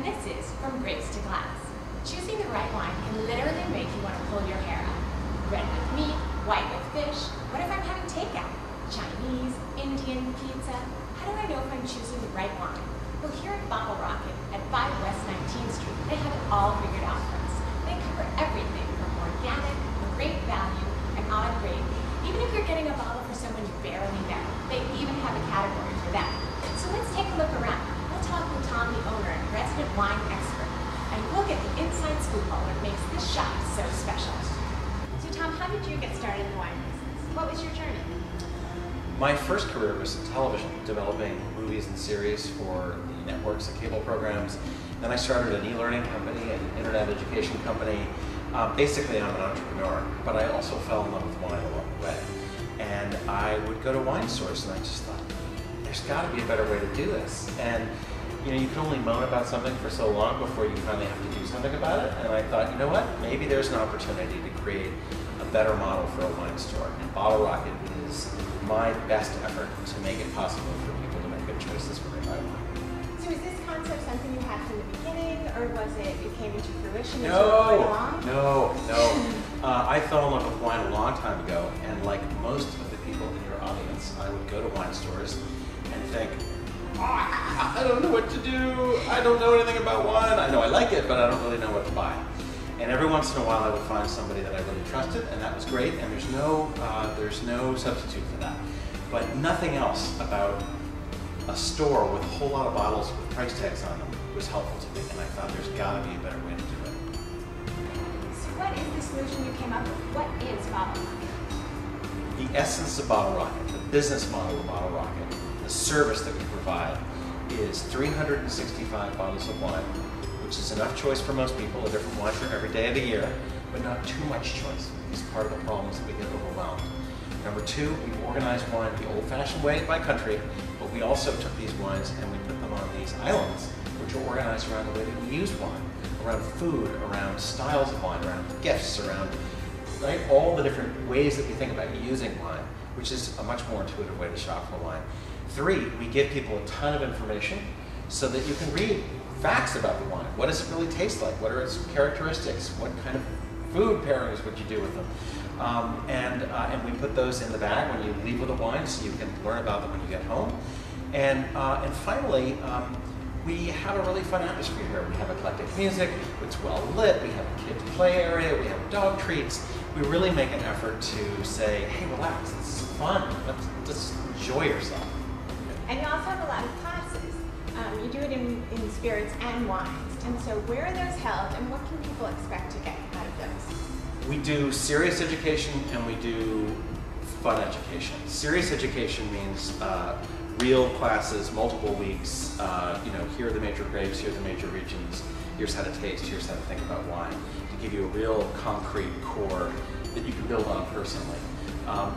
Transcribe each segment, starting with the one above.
this is From Grapes to Glass. Choosing the right wine can literally make you want to pull your hair out. Red with meat, white with fish. What if I'm having takeout? Chinese, Indian, pizza? How do I know if I'm choosing the right wine? Well, here at Bottlerocket at 5 West 19th Street, they have it all figured out for us. They cover everything from organic, great value, and odd grade. Even if you're getting a bottle for someone you barely know, they even have a category for that. So let's take a look around. We'll talk with Tom, the owner and resident wine expert, and we'll get the inside scoop on what makes this shop so special. So Tom, how did you get started in the wine business? What was your journey? My first career was in television, developing movies and series for the networks and cable programs. Then I started an e-learning company, an internet education company. Basically, I'm an entrepreneur, but I also fell in love with wine along the way. And I would go to wine stores and I just thought, there's got to be a better way to do this. And you know, you can only moan about something for so long before you finally have to do something about it. And I thought, you know what, maybe there's an opportunity to create a better model for a wine store. And Bottlerocket is my best effort to make it possible for people to make good choices when they buy wine. So is this concept something you had from the beginning, or was it came into fruition as you No. were going along? I fell in love with wine a long time ago, and like most of the people in your audience, I would go to wine stores and think, I don't know what to do. I don't know anything about wine. I know I like it, but I don't really know what to buy. And every once in a while, I would find somebody that I really trusted, and that was great. And there's no substitute for that. But nothing else about a store with a whole lot of bottles with price tags on them was helpful to me. And I thought there's got to be a better way to do it. So what is the solution you came up with? What is Bottlerocket? The essence of Bottlerocket, the business model of Bottlerocket, the service that we provide is 365 bottles of wine, which is enough choice for most people, a different wine for every day of the year, but not too much choice. It's part of the problem is that we get overwhelmed. Number two, we organize wine the old-fashioned way by country, but we also took these wines and we put them on these islands, which are organized around the way that we use wine, around food, around styles of wine, around gifts, around all the different ways that we think about using wine, which is a much more intuitive way to shop for wine. Three, we give people a ton of information so that you can read facts about the wine. What does it really taste like? What are its characteristics? What kind of food pairings would you do with them? And we put those in the bag when you leave with a wine so you can learn about them when you get home. And finally, we have a really fun atmosphere here. We have eclectic music, it's well lit, we have a kids play area, we have dog treats. We really make an effort to say, hey, relax, this is fun, let's enjoy yourself. And you also have a lot of classes. You do it in spirits and wines. And so where are those held and what can people expect to get out of those? We do serious education and we do fun education. Serious education means real classes, multiple weeks, here are the major grapes, here are the major regions, here's how to taste, here's how to think about wine, to give you a real concrete core that you can build on personally.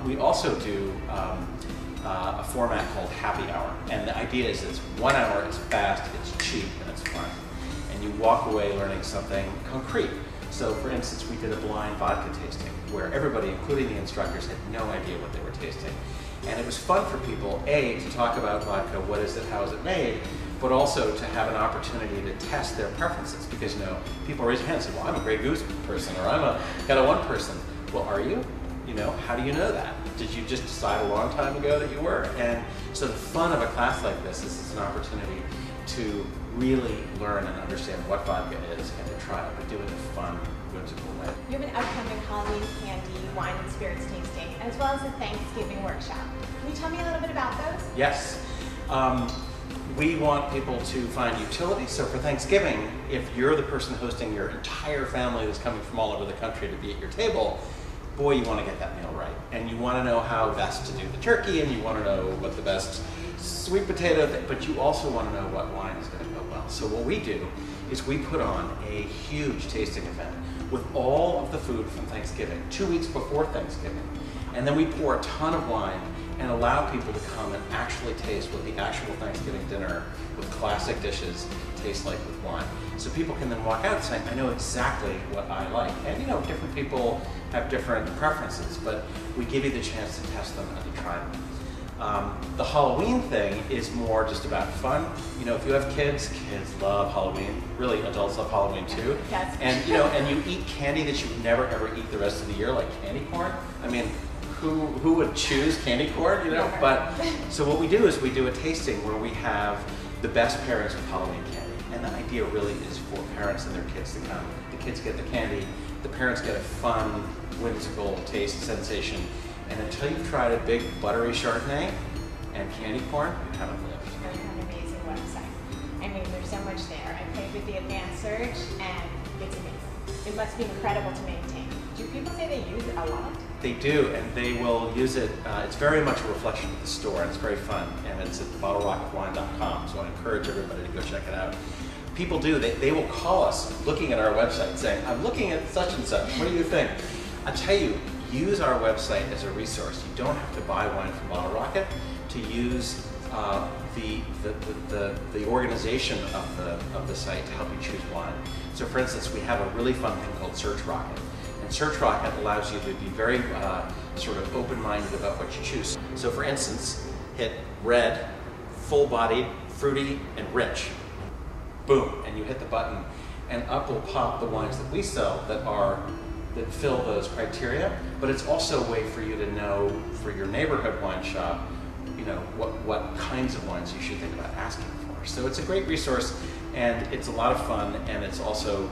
We also do a format called Happy Hour, and the idea is it's 1 hour, it's fast, it's cheap, and it's fun. And you walk away learning something concrete. So for instance, we did a blind vodka tasting where everybody, including the instructors, had no idea what they were tasting. And it was fun for people, A, to talk about vodka, what is it, how is it made, but also to have an opportunity to test their preferences. Because people raise their hands and say, well, I'm a Grey Goose person, or I'm a Ketel One person. Well, are you? How do you know that? Did you just decide a long time ago that you were? And so the fun of a class like this is it's an opportunity to really learn and understand what vodka is and to try it, but do it in a fun, whimsical way. You have an upcoming Halloween candy, wine and spirits tasting, as well as a Thanksgiving workshop. Can you tell me a little bit about those? Yes. We want people to find utility. So for Thanksgiving, if you're the person hosting your entire family that's coming from all over the country to be at your table, boy, you want to get that meal right. And you want to know how best to do the turkey, and you want to know what the best sweet potato thing, but you also want to know what wine is going to go well. So what we do is we put on a huge tasting event with all of the food from Thanksgiving, 2 weeks before Thanksgiving. And then we pour a ton of wine and allow people to come and actually taste what the actual Thanksgiving dinner with classic dishes tastes like with wine. So people can then walk out saying, I know exactly what I like. And different people have different preferences, but we give you the chance to test them and to try them. The Halloween thing is more just about fun. You know, if you have kids, kids love Halloween. Really, adults love Halloween too. Yes. And you know, and you eat candy that you would never ever eat the rest of the year, like candy corn. I mean, who would choose candy corn? You know, Never. but so what we do is we do a tasting where we have the best pairings with Halloween candy, and the idea really is for parents and their kids to come. The kids get the candy, the parents get a fun, whimsical taste sensation. And until you've tried a big buttery Chardonnay and candy corn, you haven't lived. I have an amazing website. I mean, there's so much there. I played with the advanced search, and it's amazing. It must be incredible to maintain. Do people say they use it a lot? They do, and they will use it. It's very much a reflection of the store, and it's very fun. And it's at bottlerocketwine.com, so I encourage everybody to go check it out. People do. They will call us looking at our website saying, I'm looking at such and such. What do you think? I tell you, use our website as a resource. You don't have to buy wine from Bottlerocket to use the organization of the site to help you choose wine. So for instance, we have a really fun thing called Search Rocket. And Search Rocket allows you to be very sort of open-minded about what you choose. So for instance, hit red, full-bodied, fruity, and rich. Boom, and you hit the button, and up will pop the wines that we sell that fill those criteria. But it's also a way for you to know, for your neighborhood wine shop, you know, what kinds of wines you should think about asking for. So it's a great resource, and it's a lot of fun, and it's also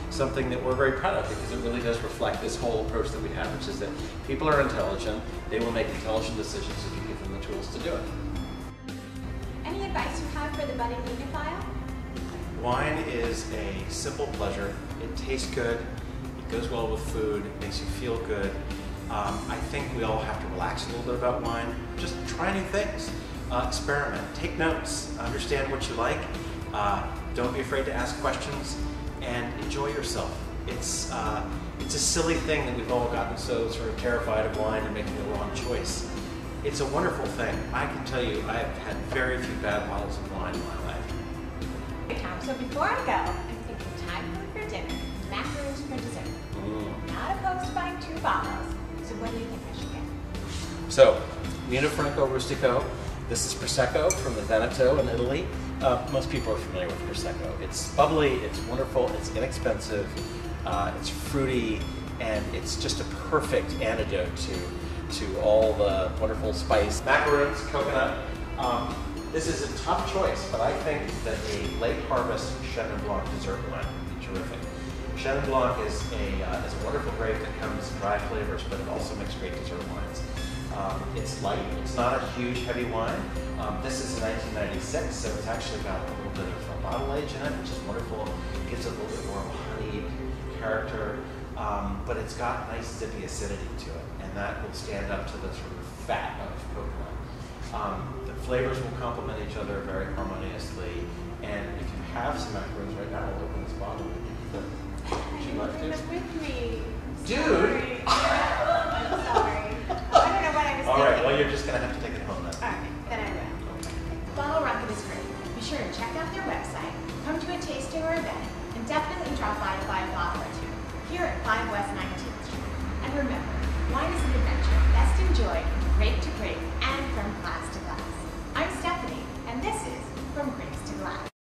something that we're very proud of because it really does reflect this whole approach that we have, which is that people are intelligent, they will make intelligent decisions if you give them the tools to do it. Any advice you have for the budding enophiile? Wine is a simple pleasure. It tastes good, it goes well with food, it makes you feel good. I think we all have to relax a little bit about wine. Just try new things, experiment, take notes, understand what you like. Don't be afraid to ask questions, and enjoy yourself. It's a silly thing that we've all gotten so sort of terrified of wine and making the wrong choice. It's a wonderful thing. I can tell you, I've had very few bad bottles of wine in my life. So before I go, I'm thinking Thai food for dinner, macaroons for dessert. Not opposed to buying 2 bottles. So what do you think I should get? So, Vino Franco Rustico. This is Prosecco from the Veneto in Italy. Most people are familiar with Prosecco. It's bubbly, it's wonderful, it's inexpensive, it's fruity, and it's just a perfect antidote to all the wonderful spice. Macaroons, coconut. This is a tough choice, but I think that a late harvest Chenin Blanc dessert wine would be terrific. Chenin Blanc is a wonderful grape that comes in dry flavors, but it also makes great dessert wines. It's light, it's not a huge heavy wine. This is 1996, so it's actually got a little bit of a bottle age in it, which is wonderful. It gives it a little bit more of a honeyed character, but it's got nice zippy acidity to it, and that will stand up to the sort of fat of coconut. The flavors will complement each other very harmoniously, and if you have some macaroons right now, I'll open this bottle. Would you like to? With me. Dude! I'm sorry. I don't know what I was All right, thinking. well, you're just going to have to take it home then. Alright, then I will. Bottlerocket is great. Be sure to check out their website, come to a tasting or event, and definitely drop by to buy a bottle or 2 here at 5 West 19th Street. And remember, wine is an adventure best enjoyed from grape to grape and from glass to